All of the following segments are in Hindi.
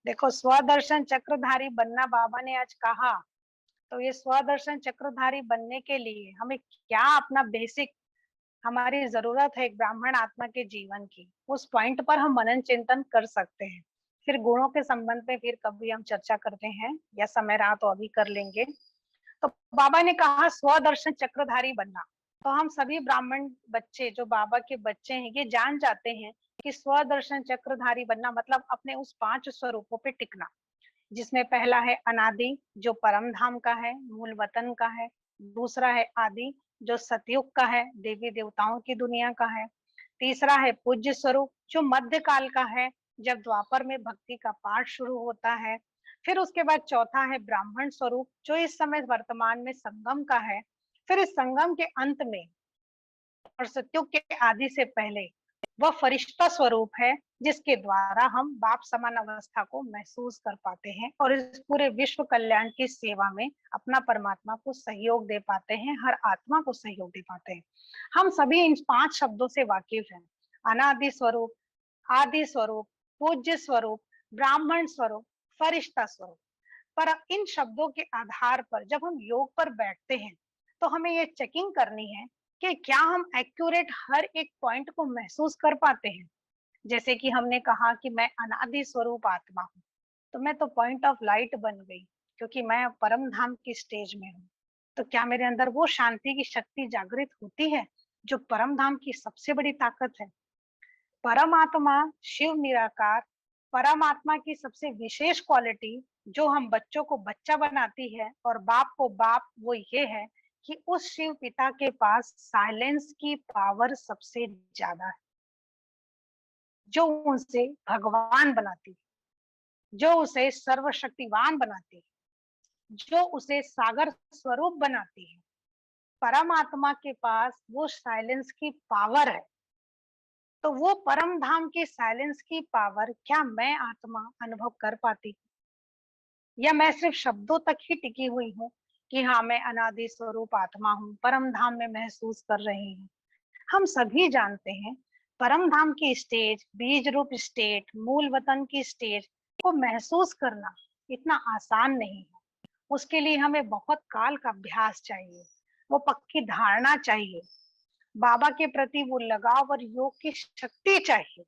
देखो, स्वदर्शन चक्रधारी बनना बाबा ने आज कहा, तो ये स्वदर्शन चक्रधारी बनने के लिए हमें क्या अपना बेसिक हमारी जरूरत है एक ब्राह्मण आत्मा के जीवन की, उस पॉइंट पर हम मनन चिंतन कर सकते हैं। फिर गुणों के संबंध में फिर कभी हम चर्चा करते हैं, या समय रहा तो अभी कर लेंगे। तो बाबा ने कहा स्वदर्शन चक्रधारी बनना, तो हम सभी ब्राह्मण बच्चे जो बाबा के बच्चे हैं ये जान जाते हैं कि स्वदर्शन चक्रधारी बनना मतलब अपने उस 5 स्वरूपों पे टिकना, जिसमें पहला है अनादि जो परम धाम का है, मूल वतन का है। दूसरा है आदि जो सतयुग का है, देवी देवताओं की दुनिया का है। तीसरा है पूज्य स्वरूप जो मध्य काल का है, जब द्वापर में भक्ति का पाठ शुरू होता है। फिर उसके बाद चौथा है ब्राह्मण स्वरूप जो इस समय वर्तमान में संगम का है। फिर इस संगम के अंत में और सतयुग के आदि से पहले वह फरिश्ता स्वरूप है, जिसके द्वारा हम बाप समान अवस्था को महसूस कर पाते हैं और इस पूरे विश्व कल्याण की सेवा में अपना परमात्मा को सहयोग दे पाते हैं, हर आत्मा को सहयोग दे पाते हैं। हम सभी इन 5 शब्दों से वाकिफ हैं। अनादि स्वरूप, आदि स्वरूप, पूज्य स्वरूप, ब्राह्मण स्वरूप, फरिश्ता स्वरूप। पर इन शब्दों के आधार पर जब हम योग पर बैठते हैं तो हमें ये चेकिंग करनी है कि क्या हम एक्यूरेट हर एक पॉइंट को महसूस कर पाते हैं। जैसे कि हमने कहा कि मैं अनादि स्वरूप आत्मा हूँ, तो मैं तो पॉइंट ऑफ लाइट बन गई, क्योंकि मैं परम धाम की स्टेज में हूँ। तो क्या मेरे अंदर वो शांति की शक्ति जागृत होती है जो परम धाम की सबसे बड़ी ताकत है। परमात्मा शिव निराकार, परमात्मा की सबसे विशेष क्वालिटी जो हम बच्चों को बच्चा बनाती है और बाप को बाप, वो ये है कि उस शिव पिता के पास साइलेंस की पावर सबसे ज्यादा है, जो उनसे भगवान बनाती है, जो उसे सर्वशक्तिवान बनाती है, जो उसे सागर स्वरूप बनाती है। परमात्मा के पास वो साइलेंस की पावर है। तो वो परम धाम के साइलेंस की पावर क्या मैं आत्मा अनुभव कर पाती, या मैं सिर्फ शब्दों तक ही टिकी हुई हूँ कि हाँ मैं अनादि स्वरूप आत्मा हूँ, परम धाम में महसूस कर रही हूँ। हम सभी जानते हैं परम धाम की स्टेज, बीज रूप स्टेट, मूल वतन की स्टेज को महसूस करना इतना आसान नहीं है। उसके लिए हमें बहुत काल का अभ्यास चाहिए, वो पक्की धारणा चाहिए, बाबा के प्रति वो लगाव और योग की शक्ति चाहिए।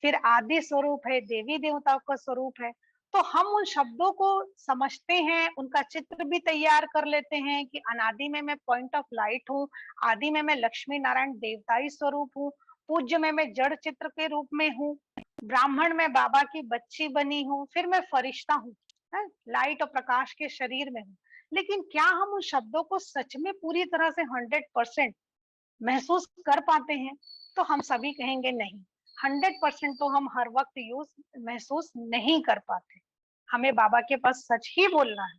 फिर आदि स्वरूप है, देवी देवताओं का स्वरूप है। तो हम उन शब्दों को समझते हैं, उनका चित्र भी तैयार कर लेते हैं कि अनादि में मैं पॉइंट ऑफ लाइट हूँ, आदि में मैं लक्ष्मी नारायण देवताई स्वरूप हूँ, पूज्य में मैं जड़ चित्र के रूप में हूँ, ब्राह्मण में बाबा की बच्ची बनी हूँ, फिर मैं फरिश्ता हूँ, लाइट और प्रकाश के शरीर में हूँ। लेकिन क्या हम उन शब्दों को सच में पूरी तरह से 100% महसूस कर पाते हैं? तो हम सभी कहेंगे नहीं, 100% तो हम हर वक्त यूज महसूस नहीं कर पाते। हमें बाबा के पास सच ही बोलना है।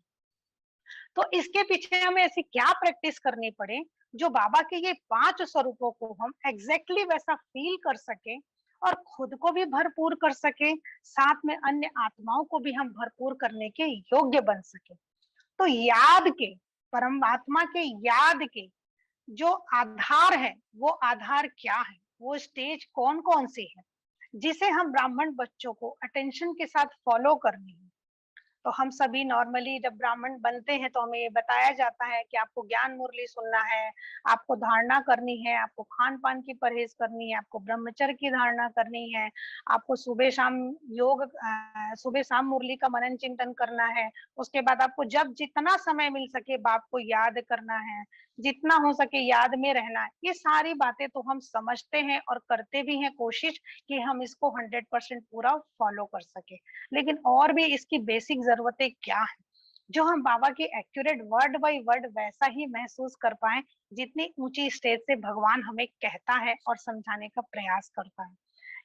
तो इसके पीछे हमें ऐसी क्या प्रैक्टिस करनी पड़े जो बाबा के ये 5 स्वरूपों को हम एग्जैक्टली वैसा फील कर सके और खुद को भी भरपूर कर सके, साथ में अन्य आत्माओं को भी हम भरपूर करने के योग्य बन सके। तो याद के, परमात्मा के याद के जो आधार है, वो आधार क्या है, वो स्टेज कौन कौन सी है जिसे हम ब्राह्मण बच्चों को अटेंशन के साथ फॉलो करनी है। तो हम सभी नॉर्मली जब ब्राह्मण बनते हैं तो हमें ये बताया जाता है कि आपको ज्ञान मुरली सुनना है, आपको धारणा करनी है, आपको खान पान की परहेज करनी है, आपको ब्रह्मचर्य की धारणा करनी है, आपको सुबह शाम योग सुबह शाम मुरली का मनन चिंतन करना है। उसके बाद आपको जब जितना समय मिल सके बाप को याद करना है, जितना हो सके याद में रहना है। ये सारी बातें तो हम समझते हैं और करते भी हैं कोशिश कि हम इसको 100% पूरा फॉलो कर सके। लेकिन और भी इसकी बेसिक जरूरतें क्या है जो हम बाबा की एक्यूरेट वर्ड बाय वर्ड वैसा ही महसूस कर पाए जितनी ऊंची स्टेज से भगवान हमें कहता है और समझाने का प्रयास करता है।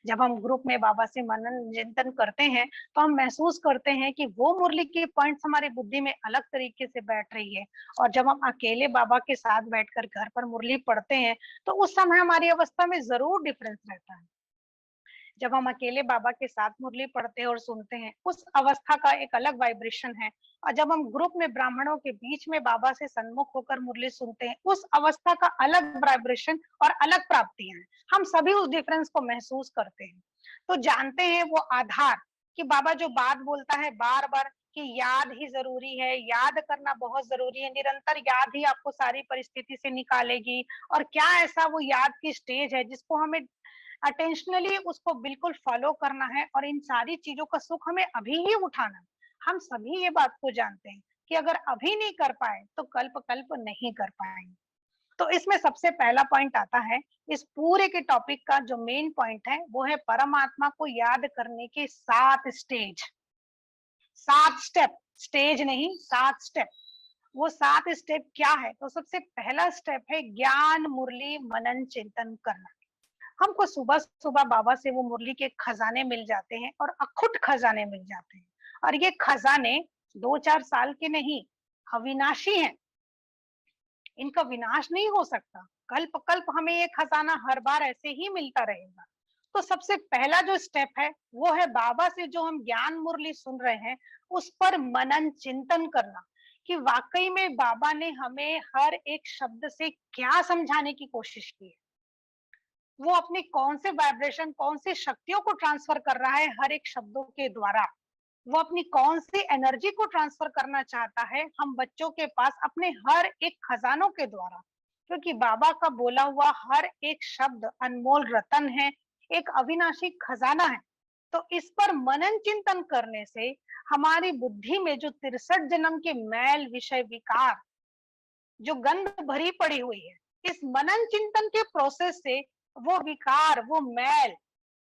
जब हम ग्रुप में बाबा से मनन चिंतन करते हैं तो हम महसूस करते हैं कि वो मुरली की पॉइंट्स हमारी बुद्धि में अलग तरीके से बैठ रही है, और जब हम अकेले बाबा के साथ बैठकर घर पर मुरली पढ़ते हैं तो उस समय हमारी अवस्था में जरूर डिफरेंस रहता है। जब हम अकेले बाबा के साथ मुरली पढ़ते हैं और सुनते हैं उस अवस्था का एक अलग वाइब्रेशन है, और जब हम ग्रुप में ब्राह्मणों के बीच में बाबा से सन्मुख होकर मुरली सुनते हैं उस अवस्था का अलग वाइब्रेशन और अलग प्राप्तियां हैं। हम सभी उस डिफरेंस को महसूस करते हैं। तो जानते हैं वो आधार कि बाबा जो बात बोलता है बार बार कि याद ही जरूरी है, याद करना बहुत जरूरी है, निरंतर याद ही आपको सारी परिस्थिति से निकालेगी। और क्या ऐसा वो याद की स्टेज है जिसको हमें अटेंशनली उसको बिल्कुल फॉलो करना है, और इन सारी चीजों का सुख हमें अभी ही उठाना है। हम सभी ये बात को जानते हैं कि अगर अभी नहीं कर पाए तो कल्प कल्प नहीं कर पाएंगे। तो इसमें सबसे पहला पॉइंट आता है, इस पूरे के टॉपिक का जो मेन पॉइंट है वो है परमात्मा को याद करने के 7 स्टेज, 7 स्टेप, स्टेज नहीं 7 स्टेप। वो 7 स्टेप क्या है? तो सबसे पहला स्टेप है ज्ञान मुरली मनन चिंतन करना। हमको सुबह सुबह बाबा से वो मुरली के खजाने मिल जाते हैं, और अखुट खजाने मिल जाते हैं। और ये खजाने 2-4 साल के नहीं, अविनाशी हैं, इनका विनाश नहीं हो सकता। कल्प कल्प हमें ये खजाना हर बार ऐसे ही मिलता रहेगा। तो सबसे पहला जो स्टेप है वो है बाबा से जो हम ज्ञान मुरली सुन रहे हैं उस पर मनन चिंतन करना, कि वाकई में बाबा ने हमें हर एक शब्द से क्या समझाने की कोशिश की है। वो अपनी कौन से वाइब्रेशन, कौन सी शक्तियों को ट्रांसफर कर रहा है हर एक शब्दों के द्वारा। वो अपनी कौन सी एनर्जी को ट्रांसफर करना चाहता है हम बच्चों के पास अपने हर एक खजानों के द्वारा। क्योंकि बाबा का बोला हुआ हर एक शब्द अनमोल रतन है, एक अविनाशी खजाना है। तो इस पर मनन चिंतन करने से हमारी बुद्धि में जो 63 जन्म के मैल विषय विकार जो गंध भरी पड़ी हुई है, इस मनन चिंतन के प्रोसेस से वो विकार, वो मैल,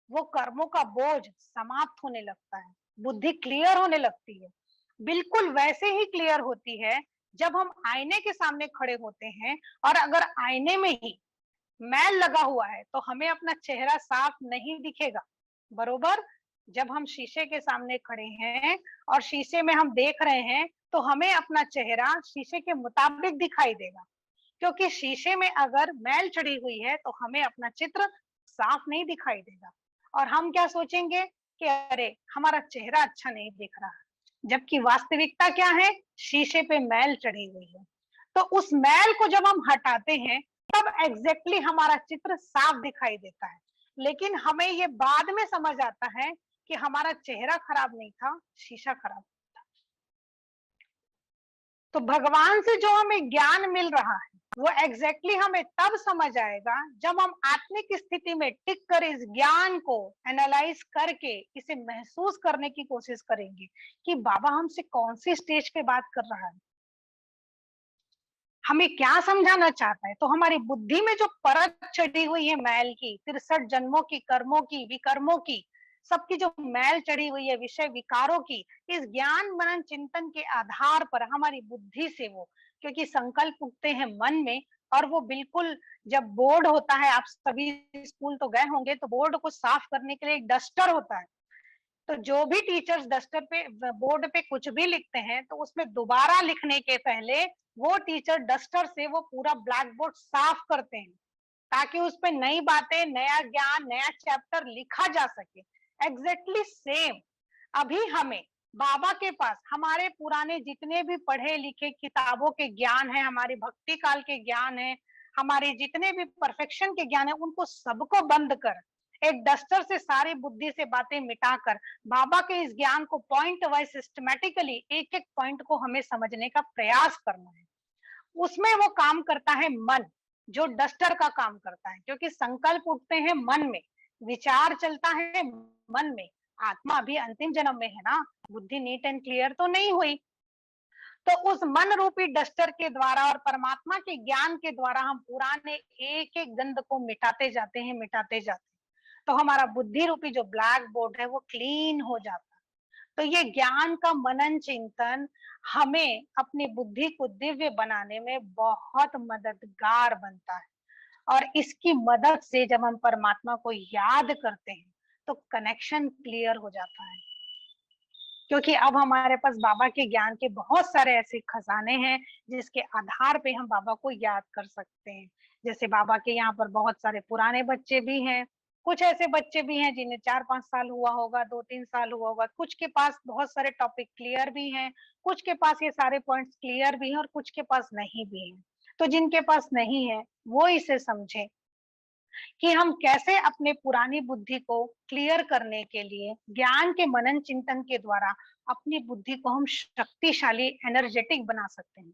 वो कर्मों का बोझ समाप्त होने लगता है, बुद्धि क्लियर होने लगती है। बिल्कुल वैसे ही क्लियर होती है जब हम आईने के सामने खड़े होते हैं, और अगर आईने में ही मैल लगा हुआ है तो हमें अपना चेहरा साफ नहीं दिखेगा। बरोबर, जब हम शीशे के सामने खड़े हैं और शीशे में हम देख रहे हैं तो हमें अपना चेहरा शीशे के मुताबिक दिखाई देगा। क्योंकि शीशे में अगर मैल चढ़ी हुई है तो हमें अपना चित्र साफ नहीं दिखाई देगा, और हम क्या सोचेंगे कि अरे हमारा चेहरा अच्छा नहीं दिख रहा, जबकि वास्तविकता क्या है, शीशे पे मैल चढ़ी हुई है। तो उस मैल को जब हम हटाते हैं तब एग्जैक्टली हमारा चित्र साफ दिखाई देता है। लेकिन हमें ये बाद में समझ आता है कि हमारा चेहरा खराब नहीं था, शीशा खराब। तो भगवान से जो हमें ज्ञान मिल रहा है वो एग्जैक्टली हमें तब समझ आएगा जब हम आत्मिक स्थिति में टिक कर इस ज्ञान को एनालाइज करके इसे महसूस करने की कोशिश करेंगे कि बाबा हमसे कौन सी स्टेज पे बात कर रहा है, हमें क्या समझाना चाहता है। तो हमारी बुद्धि में जो परत चढ़ी हुई है मैल की, 63 जन्मों की, कर्मों की, विकर्मों की, सबकी जो मैल चढ़ी हुई है विषय विकारों की, इस ज्ञान मनन चिंतन के आधार पर हमारी बुद्धि से वो, क्योंकि संकल्प उठते हैं मन में, और वो बिल्कुल जब बोर्ड होता है, आप सभी स्कूल तो गए होंगे, तो बोर्ड को साफ करने के लिए एक डस्टर होता है। तो जो भी टीचर्स डस्टर पे, बोर्ड पे कुछ भी लिखते हैं तो उसमें दोबारा लिखने के पहले वो टीचर डस्टर से वो पूरा ब्लैक बोर्ड साफ करते हैं, ताकि उस पे नई बातें, नया ज्ञान, नया चैप्टर लिखा जा सके। एग्जैक्टली सेम अभी हमें बाबा के पास हमारे पुराने जितने भी पढ़े लिखे किताबों के ज्ञान है, हमारे भक्ति काल के ज्ञान है, हमारे जितने भी परफेक्शन के ज्ञान है, उनको सबको बंद कर एक डस्टर से सारी बुद्धि से बातें मिटाकर बाबा के इस ज्ञान को पॉइंट वाइज सिस्टमेटिकली एक एक पॉइंट को हमें समझने का प्रयास करना है। उसमें वो काम करता है मन, जो डस्टर का काम करता है, क्योंकि संकल्प उठते हैं मन में, विचार चलता है मन में। आत्मा अभी अंतिम जन्म में है ना, बुद्धि नीट एंड क्लियर तो नहीं हुई। तो उस मन रूपी डस्टर के द्वारा और परमात्मा के ज्ञान के द्वारा हम पुराने एक एक गंध को मिटाते जाते हैं, मिटाते जाते हैं। तो हमारा बुद्धि रूपी जो ब्लैक बोर्ड है वो क्लीन हो जाता है। तो ये ज्ञान का मनन चिंतन हमें अपनी बुद्धि को दिव्य बनाने में बहुत मददगार बनता है। और इसकी मदद से जब हम परमात्मा को याद करते हैं तो कनेक्शन क्लियर हो जाता है। क्योंकि अब हमारे पास बाबा के ज्ञान के बहुत सारे ऐसे खजाने हैं जिसके आधार पे हम बाबा को याद कर सकते हैं। जैसे बाबा के यहाँ पर बहुत सारे पुराने बच्चे भी हैं, कुछ ऐसे बच्चे भी हैं जिन्हें 4-5 साल हुआ होगा, 2-3 साल हुआ होगा, कुछ के पास बहुत सारे टॉपिक क्लियर भी हैं, कुछ के पास ये सारे पॉइंट्स क्लियर भी हैं, और कुछ के पास नहीं भी हैं। तो जिनके पास नहीं है वो इसे समझे कि हम कैसे अपने पुरानी बुद्धि को क्लियर करने के लिए ज्ञान के मनन चिंतन के द्वारा अपनी बुद्धि को हम शक्तिशाली एनर्जेटिक बना सकते हैं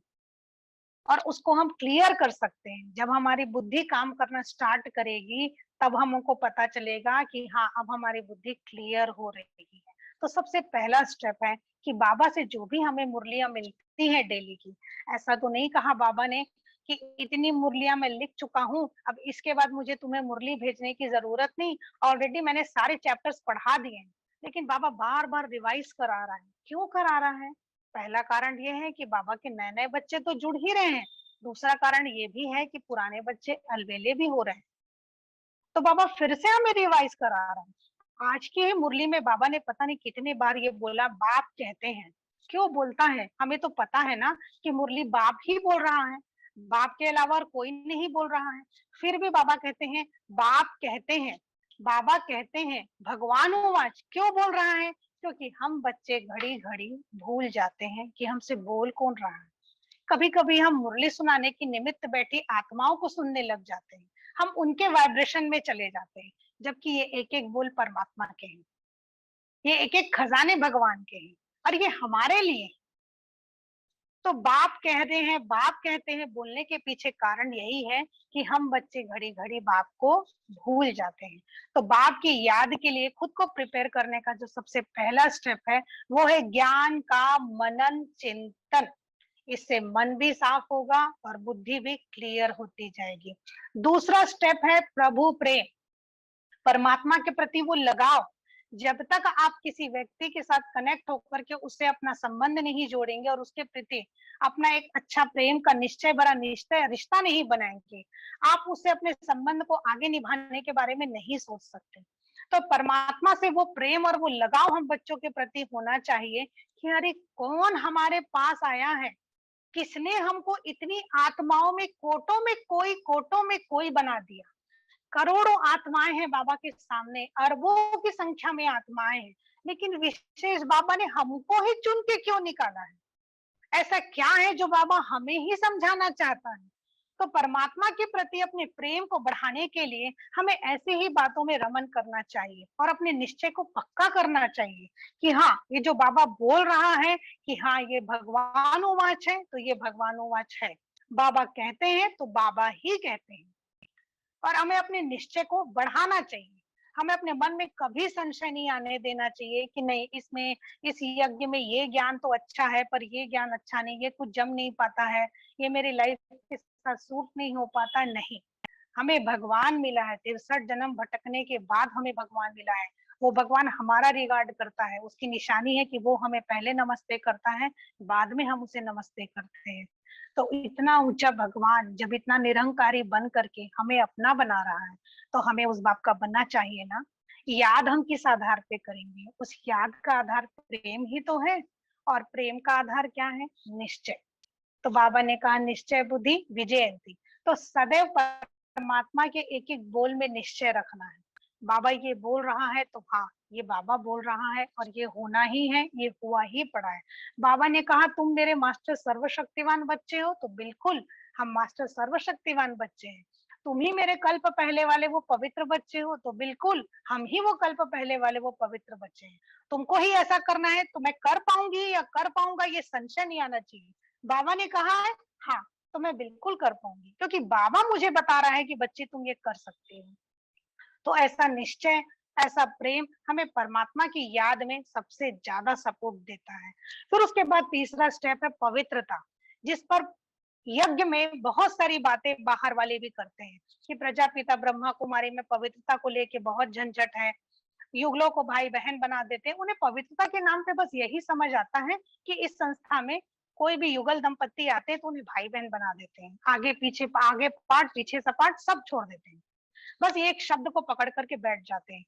और उसको हम क्लियर कर सकते हैं। जब हमारी बुद्धि काम करना स्टार्ट करेगी तब हमको पता चलेगा कि हाँ, अब हमारी बुद्धि क्लियर हो रही है। तो सबसे पहला स्टेप है कि बाबा से जो भी हमें मुरलियां मिलती हैं डेली की, ऐसा तो नहीं कहा बाबा ने कि इतनी मुरलियां मैं लिख चुका हूँ, अब इसके बाद मुझे तुम्हें मुरली भेजने की जरूरत नहीं, ऑलरेडी मैंने सारे चैप्टर्स पढ़ा दिए हैं। लेकिन बाबा बार बार रिवाइज करा रहा है। क्यों करा रहा है? पहला कारण ये है कि बाबा के नए नए बच्चे तो जुड़ ही रहे हैं। दूसरा कारण ये भी है कि पुराने बच्चे अलबेले भी हो रहे हैं। तो बाबा फिर से हमें रिवाइज करा रहा है। आज की ही मुरली में बाबा ने पता नहीं कितने बार ये बोला, बाप कहते हैं। क्यों बोलता है? हमें तो पता है ना कि मुरली बाप ही बोल रहा है, बाप के अलावा और कोई नहीं बोल रहा है। फिर भी बाबा कहते हैं बाप कहते हैं, बाबा कहते हैं, भगवान उवाच। क्यों बोल रहा है? क्योंकि हम बच्चे घड़ी घड़ी भूल जाते हैं कि हमसे बोल कौन रहा है। कभी कभी हम मुरली सुनाने की निमित्त बैठी आत्माओं को सुनने लग जाते हैं, हम उनके वाइब्रेशन में चले जाते हैं, जबकि ये एक एक बोल परमात्मा के हैं, ये एक एक खजाने भगवान के हैं और ये हमारे लिए। तो बाप कह रहे हैं, बाप कहते हैं बोलने के पीछे कारण यही है कि हम बच्चे घड़ी घड़ी बाप को भूल जाते हैं। तो बाप की याद के लिए खुद को प्रिपेयर करने का जो सबसे पहला स्टेप है वो है ज्ञान का मनन चिंतन। इससे मन भी साफ होगा और बुद्धि भी क्लियर होती जाएगी। दूसरा स्टेप है प्रभु प्रेम, परमात्मा के प्रति वो लगाव। जब तक आप किसी व्यक्ति के साथ कनेक्ट होकर के उससे अपना संबंध नहीं जोड़ेंगे और उसके प्रति अपना एक अच्छा प्रेम का निश्चय भरा निश्चय रिश्ता नहीं बनाएंगे, आप उससे अपने संबंध को आगे निभाने के बारे में नहीं सोच सकते। तो परमात्मा से वो प्रेम और वो लगाव हम बच्चों के प्रति होना चाहिए कि अरे कौन हमारे पास आया है, किसने हमको इतनी आत्माओं में कोटों में कोई बना दिया। करोड़ों आत्माएं हैं बाबा के सामने, अरबों की संख्या में आत्माएं हैं, लेकिन विशेष बाबा ने हमको ही चुन के क्यों निकाला है? ऐसा क्या है जो बाबा हमें ही समझाना चाहता है? तो परमात्मा के प्रति अपने प्रेम को बढ़ाने के लिए हमें ऐसे ही बातों में रमन करना चाहिए और अपने निश्चय को पक्का करना चाहिए कि हाँ, ये जो बाबा बोल रहा है कि हाँ ये भगवानुवाच है तो ये भगवानुवाच है, बाबा कहते हैं तो बाबा ही कहते हैं। और हमें अपने निश्चय को बढ़ाना चाहिए। हमें अपने मन में कभी संशय नहीं आने देना चाहिए कि नहीं, इसमें इस यज्ञ में ये ज्ञान तो अच्छा है पर ये ज्ञान अच्छा नहीं, ये कुछ जम नहीं पाता है, ये मेरी लाइफ के साथ सूट नहीं हो पाता। नहीं, हमें भगवान मिला है, 63 जन्म भटकने के बाद हमें भगवान मिला है। वो भगवान हमारा रिगार्ड करता है, उसकी निशानी है कि वो हमें पहले नमस्ते करता है, बाद में हम उसे नमस्ते करते हैं। तो इतना ऊंचा भगवान जब इतना निरंकारी बन करके हमें अपना बना रहा है तो हमें उस बाप का बनना चाहिए ना। याद हम किस आधार पे करेंगे? उस याद का आधार प्रेम ही तो है, और प्रेम का आधार क्या है? निश्चय। तो बाबा ने कहा निश्चय बुद्धि विजयंती। तो सदैव परमात्मा के एक एक बोल में निश्चय रखना है। बाबा ये बोल रहा है तो हाँ, ये बाबा बोल रहा है और ये होना ही है, ये हुआ ही पड़ा है। बाबा ने कहा तुम मेरे मास्टर सर्वशक्तिवान बच्चे हो, तो बिल्कुल हम मास्टर सर्वशक्तिवान बच्चे हैं। तुम ही मेरे कल्प पहले वाले वो पवित्र बच्चे हो, तो बिल्कुल हम ही वो कल्प पहले वाले वो पवित्र बच्चे हैं। तुमको ही ऐसा करना है तो मैं कर पाऊंगी या कर पाऊंगा ये संशय नहीं आना चाहिए। बाबा ने कहा है हाँ, तो मैं बिल्कुल कर पाऊंगी, क्योंकि बाबा मुझे बता रहा है कि बच्चे तुम ये कर सकते हो। तो ऐसा निश्चय, ऐसा प्रेम हमें परमात्मा की याद में सबसे ज्यादा सपोर्ट देता है। फिर उसके बाद तीसरा स्टेप है पवित्रता, जिस पर यज्ञ में बहुत सारी बातें बाहर वाले भी करते हैं कि प्रजापिता ब्रह्मा कुमारी में पवित्रता को लेके बहुत झंझट है, युगलों को भाई बहन बना देते हैं। उन्हें पवित्रता के नाम पे बस यही समझ आता है कि इस संस्था में कोई भी युगल दंपत्ति आते हैं तो उन्हें भाई बहन बना देते हैं, आगे पीछे आगे पाठ पीछे सपाट सब छोड़ देते हैं, बस ये एक शब्द को पकड़ करके बैठ जाते हैं।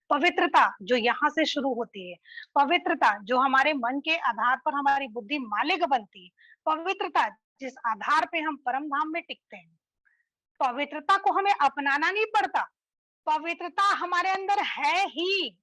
पवित्रता जो यहाँ से शुरू होती है, पवित्रता जो हमारे मन के आधार पर हमारी बुद्धि मालिक बनती है, पवित्रता जिस आधार पे हम परम धाम में टिकते हैं, पवित्रता को हमें अपनाना नहीं पड़ता, पवित्रता हमारे अंदर है ही।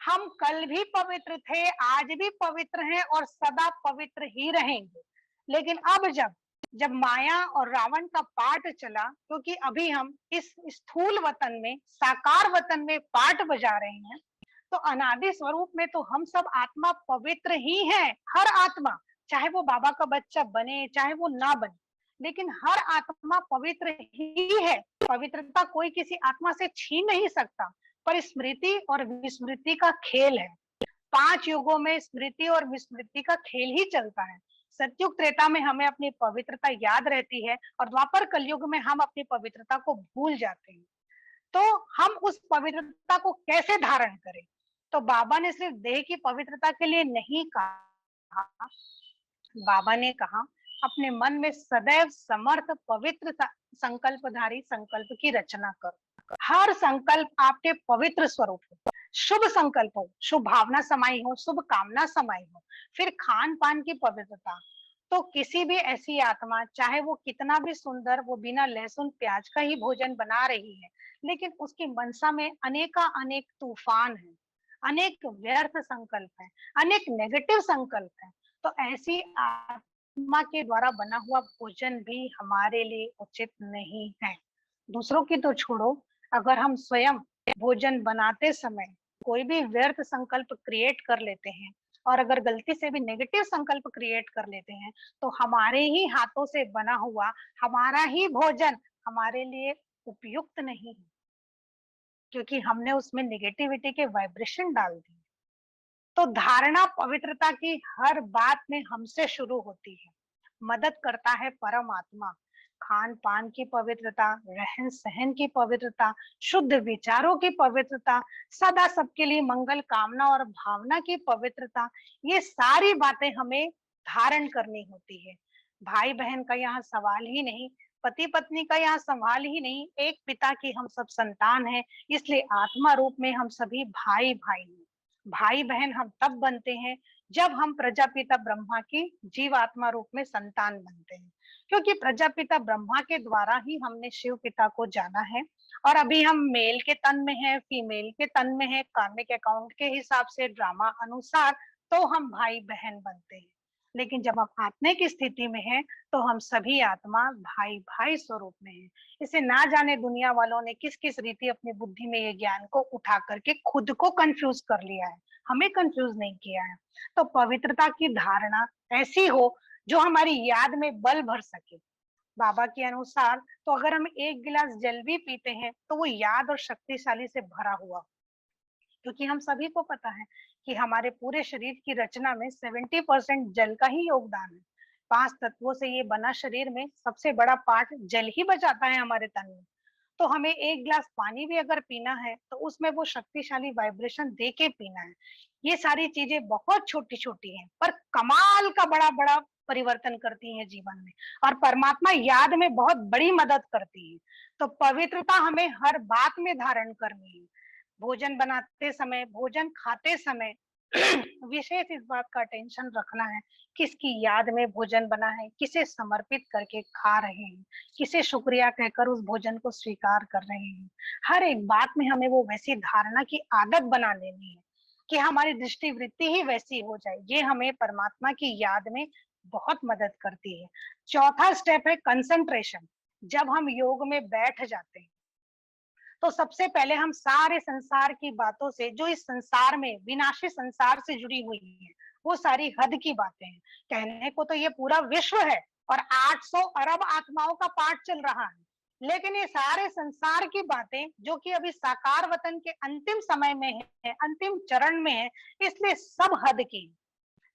हम कल भी पवित्र थे, आज भी पवित्र हैं और सदा पवित्र ही रहेंगे। लेकिन अब जब जब माया और रावण का पाठ चला, क्योंकि अभी हम इस स्थूल वतन में, साकार वतन में पाठ बजा रहे हैं, तो अनादि स्वरूप में तो हम सब आत्मा पवित्र ही है। हर आत्मा, चाहे वो बाबा का बच्चा बने चाहे वो ना बने, लेकिन हर आत्मा पवित्र ही है। पवित्रता कोई किसी आत्मा से छीन नहीं सकता, पर स्मृति और विस्मृति का खेल है। 5 युगों में स्मृति और विस्मृति का खेल ही चलता है। सतयुग त्रेता में हमें अपनी पवित्रता याद रहती है, और द्वापर कलयुग में हम अपनी पवित्रता को भूल जाते हैं। तो हम उस पवित्रता को कैसे धारण करें? तो बाबा ने सिर्फ देह की पवित्रता के लिए नहीं कहा, बाबा ने कहा अपने मन में सदैव समर्थ पवित्र संकल्पधारी संकल्प की रचना करो। हर संकल्प आपके पवित्र स्वरूप हो, शुभ संकल्प हो, शुभ भावना समाई हो, शुभ कामना समाई हो। फिर खान पान की पवित्रता, तो किसी भी ऐसी आत्मा, चाहे वो कितना भी सुंदर, वो बिना लहसुन प्याज का ही भोजन बना रही है, लेकिन उसकी मनसा में अनेका अनेक तूफान है, अनेक व्यर्थ संकल्प है, अनेक नेगेटिव संकल्प है। तो ऐसी आत्मा के द्वारा बना हुआ भोजन भी हमारे लिए उचित नहीं है। दूसरों की तो छोड़ो, अगर हम स्वयं भोजन बनाते समय कोई भी व्यर्थ संकल्प क्रिएट कर लेते हैं, और अगर गलती से भी नेगेटिव संकल्प क्रिएट कर लेते हैं, तो हमारे ही हाथों से बना हुआ हमारा ही भोजन हमारे लिए उपयुक्त नहीं है, क्योंकि हमने उसमें नेगेटिविटी के वाइब्रेशन डाल दिए। तो धारणा पवित्रता की हर बात में हमसे शुरू होती है। मदद करता है परमात्मा। खान पान की पवित्रता, रहन सहन की पवित्रता, शुद्ध विचारों की पवित्रता, सदा सबके लिए मंगल कामना और भावना की पवित्रता, ये सारी बातें हमें धारण करनी होती है। भाई बहन का यहाँ सवाल ही नहीं, पति पत्नी का यहाँ सवाल ही नहीं, एक पिता की हम सब संतान हैं, इसलिए आत्मा रूप में हम सभी भाई भाई हैं। भाई बहन हम तब बनते हैं जब हम प्रजापिता ब्रह्मा की जीवात्मा रूप में संतान बनते हैं, क्योंकि प्रजापिता ब्रह्मा के द्वारा ही हमने शिव पिता को जाना है। और अभी हम मेल के तन में है, फीमेल के तन में है, कार्मिक अकाउंट के हिसाब से, ड्रामा अनुसार, तो हम भाई बहन बनते हैं। लेकिन जब हम आत्मिक स्थिति में है, तो हम सभी आत्मा भाई भाई स्वरूप में है। इसे ना जाने दुनिया वालों ने किस किस रीति अपनी बुद्धि में ये ज्ञान को उठा करके खुद को कंफ्यूज कर लिया है, हमें कंफ्यूज नहीं किया है। तो पवित्रता की धारणा ऐसी हो जो हमारी याद में बल भर सके। बाबा के अनुसार तो अगर हम एक गिलास जल भी पीते हैं, तो वो याद और शक्तिशाली से भरा हुआ, क्योंकि हम सभी को पता है कि हमारे पूरे शरीर की रचना में 70% जल का ही योगदान है। 5 तत्वों से ये बना शरीर में सबसे बड़ा पार्ट जल ही बचाता है हमारे तन में। तो हमें एक गिलास पानी भी अगर पीना है, तो उसमें वो शक्तिशाली वाइब्रेशन दे के पीना है। ये सारी चीजें बहुत छोटी छोटी हैं, पर कमाल का बड़ा बड़ा परिवर्तन करती हैं जीवन में, और परमात्मा याद में बहुत बड़ी मदद करती है। तो पवित्रता हमें हर बात में धारण करनी है। भोजन बनाते समय, भोजन खाते समय विशेष इस बात का टेंशन रखना है, किसकी याद में भोजन बना है, किसे समर्पित करके खा रहे हैं, किसे शुक्रिया कहकर उस भोजन को स्वीकार कर रहे हैं। हर एक बात में हमें वो वैसी धारणा की आदत बना लेनी है कि हमारी दृष्टि वृत्ति ही वैसी हो जाए। ये हमें परमात्मा की याद में बहुत मदद करती है। चौथा स्टेप है कंसंट्रेशन। जब हम योग में बैठ जाते हैं, तो सबसे पहले हम सारे संसार की बातों से, जो इस संसार में, विनाशी संसार से जुड़ी हुई है, वो सारी हद की बातें हैं। कहने को तो ये पूरा विश्व है और 800 अरब आत्माओं का पाठ चल रहा है, लेकिन ये सारे संसार की बातें जो कि अभी साकार वतन के अंतिम समय में है, अंतिम चरण में है, इसलिए सब हद की,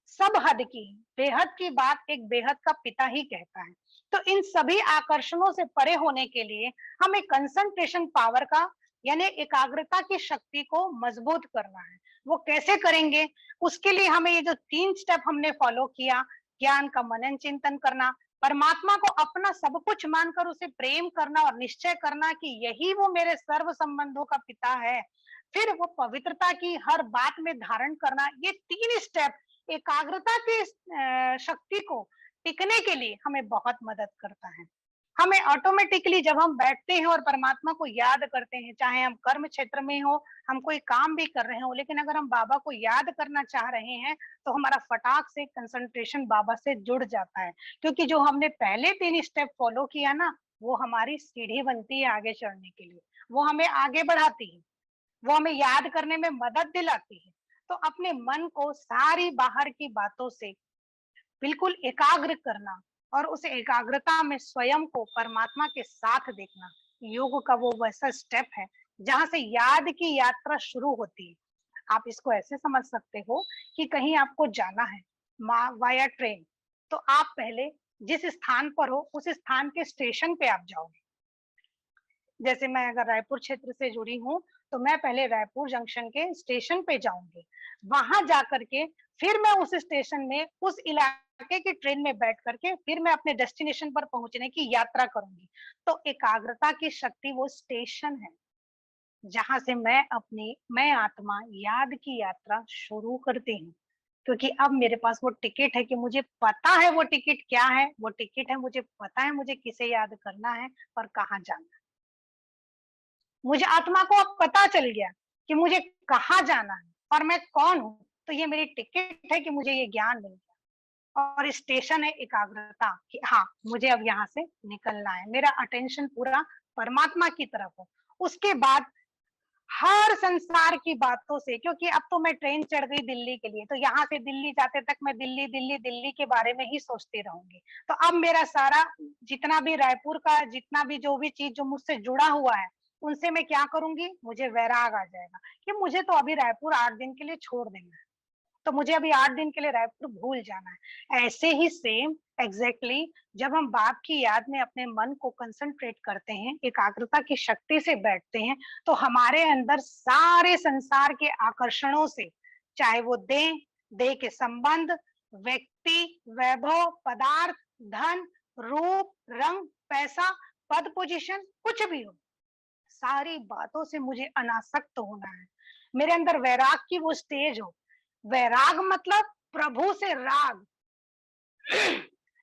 सब हद की, बेहद की बात एक बेहद का पिता ही कहता है। तो इन सभी आकर्षणों से परे होने के लिए हमें कंसंट्रेशन पावर का, यानी एकाग्रता की शक्ति को मजबूत करना है। वो कैसे करेंगे? उसके लिए हमें ये जो 3 स्टेप हमने फॉलो किया, ज्ञान का मनन चिंतन करना, परमात्मा को अपना सब कुछ मानकर उसे प्रेम करना और निश्चय करना कि यही वो मेरे सर्व संबंधों का पिता है, फिर वो पवित्रता की हर बात में धारण करना, ये 3 स्टेप एकाग्रता की शक्ति को टिकने के लिए हमें बहुत मदद करता है। हमें ऑटोमेटिकली जब हम बैठते हैं और परमात्मा को याद करते हैं, चाहे हम कर्म क्षेत्र में हो, हम कोई काम भी कर रहे हो, लेकिन अगर हम बाबा को याद करना चाह रहे हैं तो हमारा फटाक से कंसंट्रेशन बाबा से जुड़ जाता है, क्योंकि जो हमने पहले 3 स्टेप फॉलो किया ना, वो हमारी सीढ़ी बनती है आगे चढ़ने के लिए, वो हमें आगे बढ़ाती है, वो हमें याद करने में मदद दिलाती है। तो अपने मन को सारी बाहर की बातों से बिल्कुल एकाग्र करना और उस एकाग्रता में स्वयं को परमात्मा के साथ देखना, योग का वो वैसा स्टेप है जहां से याद की यात्रा शुरू होती है। आप इसको ऐसे समझ सकते हो कि कहीं आपको जाना है वाया ट्रेन, तो आप पहले जिस स्थान पर हो उस स्थान के स्टेशन पे आप जाओगे। जैसे मैं अगर रायपुर क्षेत्र से जुड़ी हूँ, तो मैं पहले रायपुर जंक्शन के स्टेशन पे जाऊंगी, वहां जाकर के फिर मैं उस स्टेशन में उस इलाके की ट्रेन में बैठ करके फिर मैं अपने डेस्टिनेशन पर पहुंचने की यात्रा करूंगी। तो एकाग्रता की शक्ति वो स्टेशन है जहां से मैं आत्मा याद की यात्रा शुरू करती हूँ, क्योंकि अब मेरे पास वो टिकट है कि मुझे पता है वो टिकट क्या है, वो टिकट है, मुझे पता है मुझे किसे याद करना है और कहाँ जाना है। मुझे आत्मा को अब पता चल गया कि मुझे कहाँ जाना है और मैं कौन हूँ। तो ये मेरी टिकट है कि मुझे ये ज्ञान मिल गया, और स्टेशन है एकाग्रता कि हाँ मुझे अब यहाँ से निकलना है, मेरा अटेंशन पूरा परमात्मा की तरफ हो। उसके बाद हर संसार की बातों से, क्योंकि अब तो मैं ट्रेन चढ़ गई दिल्ली के लिए, तो यहाँ से दिल्ली जाते तक मैं दिल्ली दिल्ली दिल्ली के बारे में ही सोचती रहूंगी। तो अब मेरा सारा जितना भी रायपुर का जितना भी जो भी चीज जो मुझसे जुड़ा हुआ है, उनसे मैं क्या करूंगी, मुझे वैराग आ जाएगा कि मुझे तो अभी रायपुर 8 दिन के लिए छोड़ देना है, तो मुझे अभी 8 दिन के लिए रायपुर भूल जाना है। ऐसे ही सेम एग्जैक्टली जब हम बाप की याद में अपने मन को कंसंट्रेट करते हैं, एकाग्रता की शक्ति से बैठते हैं, तो हमारे अंदर सारे संसार के आकर्षणों से, चाहे वो देह के संबंध, व्यक्ति, वैभव, पदार्थ, धन, रूप, रंग, पैसा, पद, पोजीशन, कुछ भी हो, सारी बातों से मुझे अनासक्त होना है। मेरे अंदर वैराग की वो स्टेज हो। वैराग मतलब प्रभु से राग।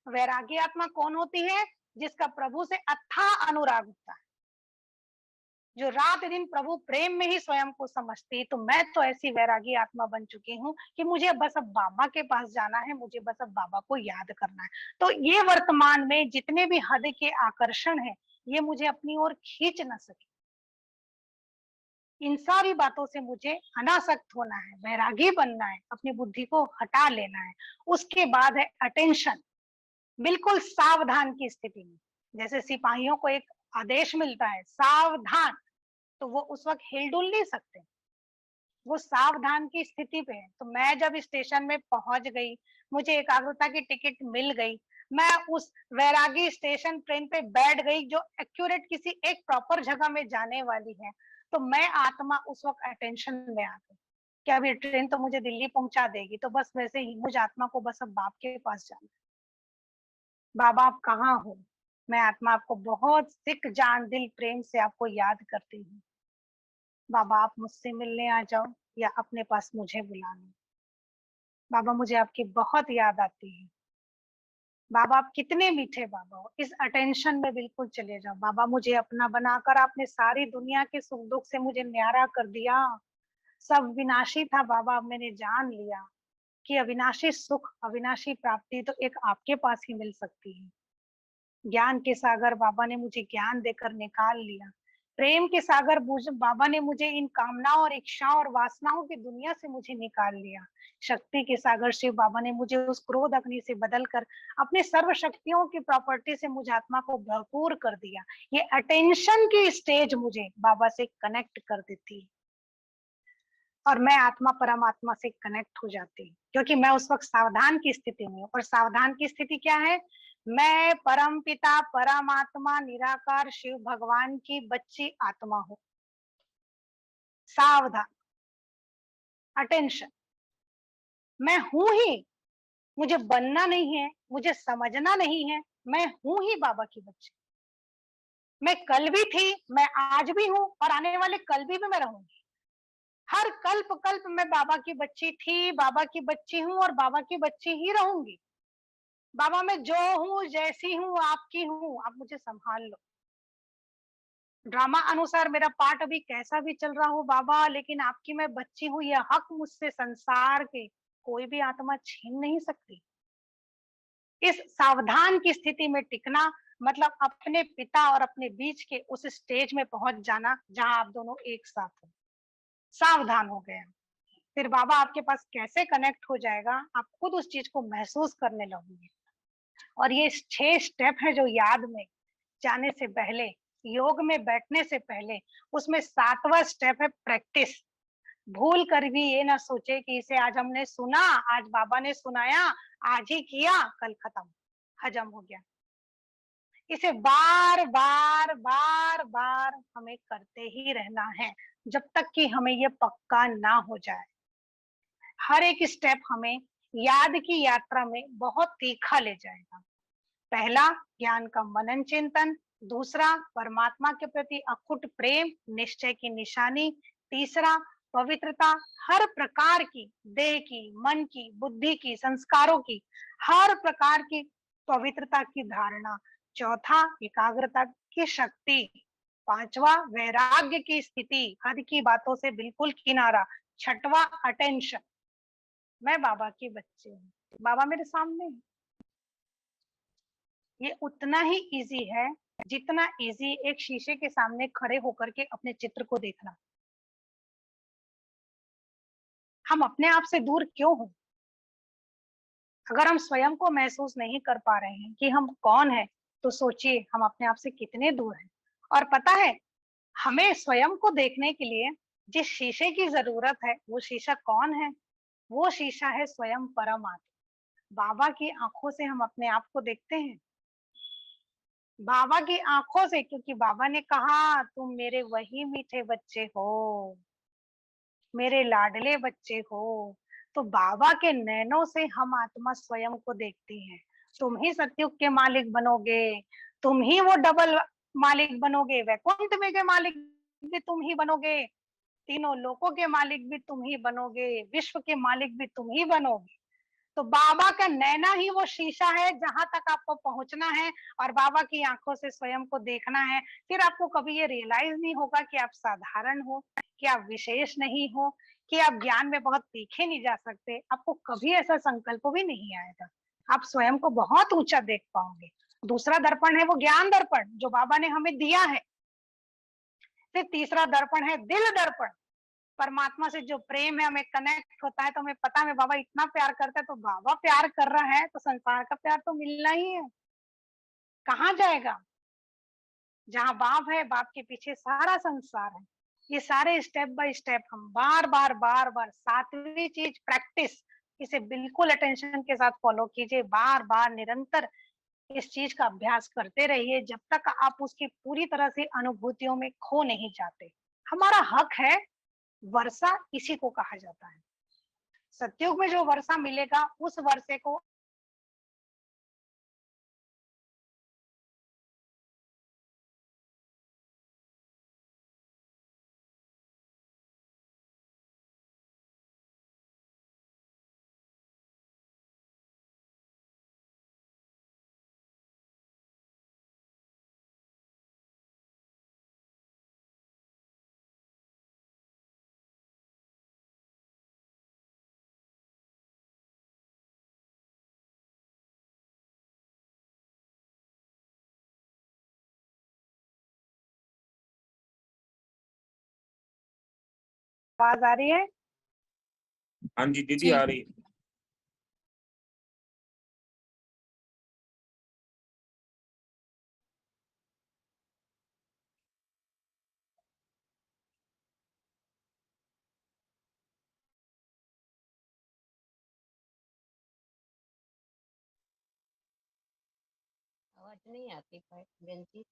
वैरागी आत्मा कौन होती है, जिसका प्रभु से अथाह अनुराग होता है, जो रात दिन प्रभु प्रेम में ही स्वयं को समझती है। तो मैं तो ऐसी वैरागी आत्मा बन चुकी हूँ कि मुझे बस अब बाबा के पास जाना है, मुझे बस अब बाबा को याद करना है। तो ये वर्तमान में जितने भी हद के आकर्षण है, ये मुझे अपनी ओर खींच न सके। इन सारी बातों से मुझे अनासक्त होना है, वैरागी बनना है, अपनी बुद्धि को हटा लेना है। उसके बाद है अटेंशन, बिल्कुल सावधान की स्थिति में। जैसे सिपाहियों को एक आदेश मिलता है सावधान, तो वो उस वक्त हिलडुल नहीं सकते, वो सावधान की स्थिति पे है। तो मैं जब स्टेशन में पहुंच गई, मुझे एकाग्रता की टिकट मिल गई, मैं उस वैरागी स्टेशन ट्रेन पे बैठ गई जो एक्यूरेट किसी एक प्रॉपर जगह में जाने वाली है। तो मैं आत्मा उस वक्त अटेंशन में आ गई कि अभी ट्रेन तो मुझे दिल्ली पहुंचा देगी, तो बस वैसे ही मुझे आत्मा को बस अब बाप के पास जाना। बाबा आप कहाँ हो? मैं आत्मा आपको बहुत सिक जान दिल प्रेम से आपको याद करती हूँ। बाबा आप मुझसे मिलने आ जाओ या अपने पास मुझे बुला लो। बाबा मुझे आपकी बहुत याद आती है। बाबा आप कितने मीठे बाबा हो, इस अटेंशन में बिल्कुल चले जाओ। बाबा मुझे अपना बनाकर आपने सारी दुनिया के सुख दुख से मुझे न्यारा कर दिया। सब विनाशी था बाबा, अब मैंने जान लिया कि अविनाशी सुख अविनाशी प्राप्ति तो एक आपके पास ही मिल सकती है। ज्ञान के सागर बाबा ने मुझे ज्ञान देकर निकाल लिया। प्रेम के सागर बाबा ने मुझे इन कामनाओं और इच्छाओं और वासनाओं की दुनिया से मुझे निकाल लिया। शक्ति के सागर शिव बाबा ने मुझे उस क्रोध अग्नि से बदलकर अपने सर्व शक्तियों की प्रॉपर्टी से मुझे आत्मा को भरपूर कर दिया। ये अटेंशन की स्टेज मुझे बाबा से कनेक्ट कर देती है और मैं आत्मा परमात्मा से कनेक्ट हो जाती हूँ, क्योंकि मैं उस वक्त सावधान की स्थिति में हूँ। और सावधान की स्थिति क्या है? मैं परम पिता परमात्मा निराकार शिव भगवान की बच्ची आत्मा हूँ। सावधान, अटेंशन, मैं हूं ही, मुझे बनना नहीं है, मुझे समझना नहीं है, मैं हूं ही बाबा की बच्ची। मैं कल भी थी, मैं आज भी हूँ और आने वाले कल भी मैं रहूंगी। हर कल्प कल्प मैं बाबा की बच्ची थी, बाबा की बच्ची हूँ और बाबा की बच्ची ही रहूंगी। बाबा मैं जो हूँ, जैसी हूँ, आपकी हूँ, आप मुझे संभाल लो। ड्रामा अनुसार मेरा पार्ट अभी कैसा भी चल रहा हो बाबा, लेकिन आपकी मैं बच्ची हूँ, यह हक मुझसे संसार के कोई भी आत्मा छीन नहीं सकती। इस सावधान की स्थिति में टिकना मतलब अपने पिता और अपने बीच के उस स्टेज में पहुंच जाना जहां आप दोनों एक साथ हो। सावधान हो गया, फिर बाबा आपके पास कैसे कनेक्ट हो जाएगा, आप खुद उस चीज को महसूस करने लगोगे। और ये 6 स्टेप है जो याद में जाने से पहले, योग में बैठने से पहले, उसमें 7वां स्टेप है प्रैक्टिस। भूल कर भी ये ना सोचे कि इसे आज हमने सुना, आज बाबा ने सुनाया, आज ही किया, कल खत्म, हजम हो गया। इसे बार बार बार बार हमें करते ही रहना है जब तक कि हमें ये पक्का ना हो जाए। हर एक स्टेप हमें याद की यात्रा में बहुत तीखा ले जाएगा। पहला, ज्ञान का मनन चिंतन। दूसरा, परमात्मा के प्रति अखुट प्रेम, निश्चय की निशानी। तीसरा, पवित्रता, हर प्रकार की, देह की, मन की, बुद्धि की, संस्कारों की, हर प्रकार की पवित्रता की धारणा। चौथा, एकाग्रता की शक्ति। पांचवा, वैराग्य की स्थिति, हद की बातों से बिल्कुल किनारा। छठवा, अटेंशन, मैं बाबा की बच्ची हूँ, बाबा मेरे सामने है। ये उतना ही इजी है जितना इजी एक शीशे के सामने खड़े होकर के अपने चित्र को देखना। हम अपने आप से दूर क्यों हो? अगर हम स्वयं को महसूस नहीं कर पा रहे हैं कि हम कौन है, तो सोचिए हम अपने आप से कितने दूर हैं। और पता है, हमें स्वयं को देखने के लिए जिस शीशे की जरूरत है, वो शीशा कौन है? वो शीशा है स्वयं परमात्मा। बाबा की आंखों से हम अपने आप को देखते हैं, बाबा की आंखों से, क्योंकि बाबा ने कहा तुम मेरे वही मीठे बच्चे हो, मेरे लाडले बच्चे हो। तो बाबा के नैनों से हम आत्मा स्वयं को देखती हैं। तुम ही सतयुग के मालिक बनोगे, तुम ही वो डबल मालिक बनोगे, वैकुंठ में के मालिक भी तुम ही बनोगे, तीनों लोकों के मालिक भी तुम ही बनोगे, विश्व के मालिक भी तुम ही बनोगे। तो बाबा का नैना ही वो शीशा है जहां तक आपको पहुंचना है, और बाबा की आंखों से स्वयं को देखना है। फिर आपको कभी ये रियलाइज नहीं होगा कि आप साधारण हो, कि आप विशेष नहीं हो, कि आप ज्ञान में बहुत तीखे नहीं जा सकते। आपको कभी ऐसा संकल्प भी नहीं आएगा। आप स्वयं को बहुत ऊंचा देख पाओगे। दूसरा दर्पण है वो ज्ञान दर्पण जो बाबा ने हमें दिया है। फिर तीसरा दर्पण है दिल दर्पण। परमात्मा से जो प्रेम है, हमें कनेक्ट होता है तो हमें पता है बाबा इतना प्यार करता है, तो बाबा प्यार कर रहा है तो संसार का प्यार तो मिलना ही है। कहाँ जाएगा? जहां बाप है, बाप के पीछे सारा संसार है। ये सारे स्टेप बाय स्टेप हम बार बार बार बार, 7वीं चीज प्रैक्टिस, इसे बिल्कुल अटेंशन के साथ फॉलो कीजिए। बार बार निरंतर इस चीज का अभ्यास करते रहिए जब तक आप उसकी पूरी तरह से अनुभूतियों में खो नहीं जाते। हमारा हक है, वर्षा इसी को कहा जाता है। सतयुग में जो वर्षा मिलेगा उस वर्षे को आवाज आ रही है? हाँ जी दीदी जी, आ रही है। आवाज नहीं आती बहन जी।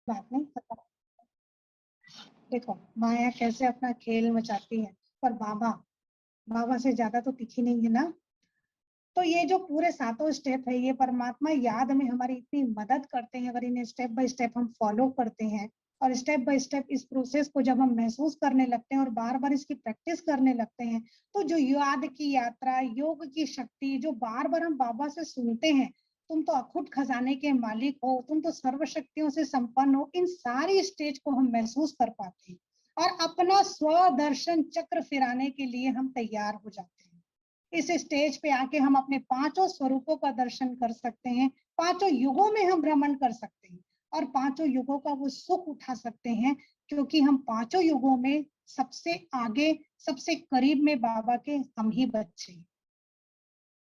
बात नहीं पता। देखो माया कैसे अपना खेल मचाती है, पर बाबा, बाबा से ज्यादा तो तीखी नहीं है ना। तो ये जो पूरे 7 स्टेप है, ये परमात्मा याद में हमारी इतनी मदद करते हैं अगर इन्हें स्टेप बाय स्टेप हम फॉलो करते हैं। और स्टेप बाय स्टेप इस प्रोसेस को जब हम महसूस करने लगते हैं और बार बार इसकी प्रैक्टिस करने लगते हैं, तो जो याद की यात्रा, योग की शक्ति जो बार बार हम बाबा से सुनते हैं, तुम तो अखुट खजाने के मालिक हो, तुम तो सर्वशक्तियों से संपन्न हो, इन सारी स्टेज को हम महसूस कर पाते हैं और अपना स्वदर्शन चक्र फिराने के लिए हम तैयार हो जाते हैं। इस स्टेज पे आके हम अपने पांचों स्वरूपों का दर्शन कर सकते हैं, पांचों युगों में हम भ्रमण कर सकते हैं और पांचों युगों का वो सुख उठा सकते हैं, क्योंकि हम पांचों युगों में सबसे आगे, सबसे करीब में बाबा के हम ही बच्चे हैं।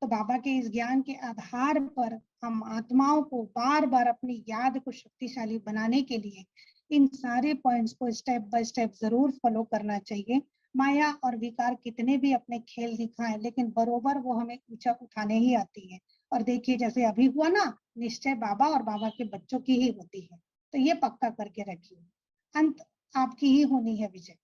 तो बाबा के इस ज्ञान के आधार पर हम आत्माओं को बार बार अपनी याद को शक्तिशाली बनाने के लिए इन सारे पॉइंट्स को स्टेप बाय स्टेप जरूर फॉलो करना चाहिए। माया और विकार कितने भी अपने खेल दिखाएं, लेकिन बरोबर वो हमें ऊंचा उठाने ही आती है। और देखिए जैसे अभी हुआ ना, निश्चय बाबा और बाबा के बच्चों की ही होती है। तो ये पक्का करके रखिए, अंत आपकी ही होनी है विजय,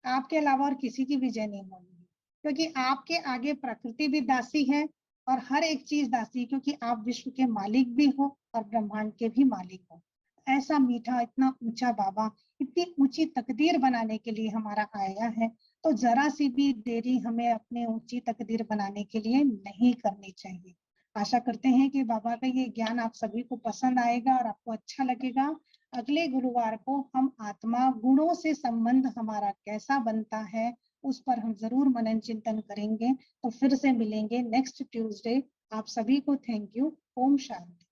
आपके अलावा और किसी की विजय नहीं होनी है, क्योंकि आपके आगे प्रकृति भी दासी है और हर एक चीज दासी, क्योंकि आप विश्व के मालिक भी हो और ब्रह्मांड के भी मालिक हो। ऐसा मीठा, इतना ऊंचा बाबा इतनी ऊंची तकदीर बनाने के लिए हमारा आया है, तो जरा सी भी देरी हमें अपने ऊंची तकदीर बनाने के लिए नहीं करनी चाहिए। आशा करते हैं कि बाबा का ये ज्ञान आप सभी को पसंद आएगा और आपको अच्छा लगेगा। अगले गुरुवार को हम आत्मा गुणों से संबंध हमारा कैसा बनता है उस पर हम जरूर मनन चिंतन करेंगे। तो फिर से मिलेंगे नेक्स्ट ट्यूसडे। आप सभी को थैंक यू। ओम शांति।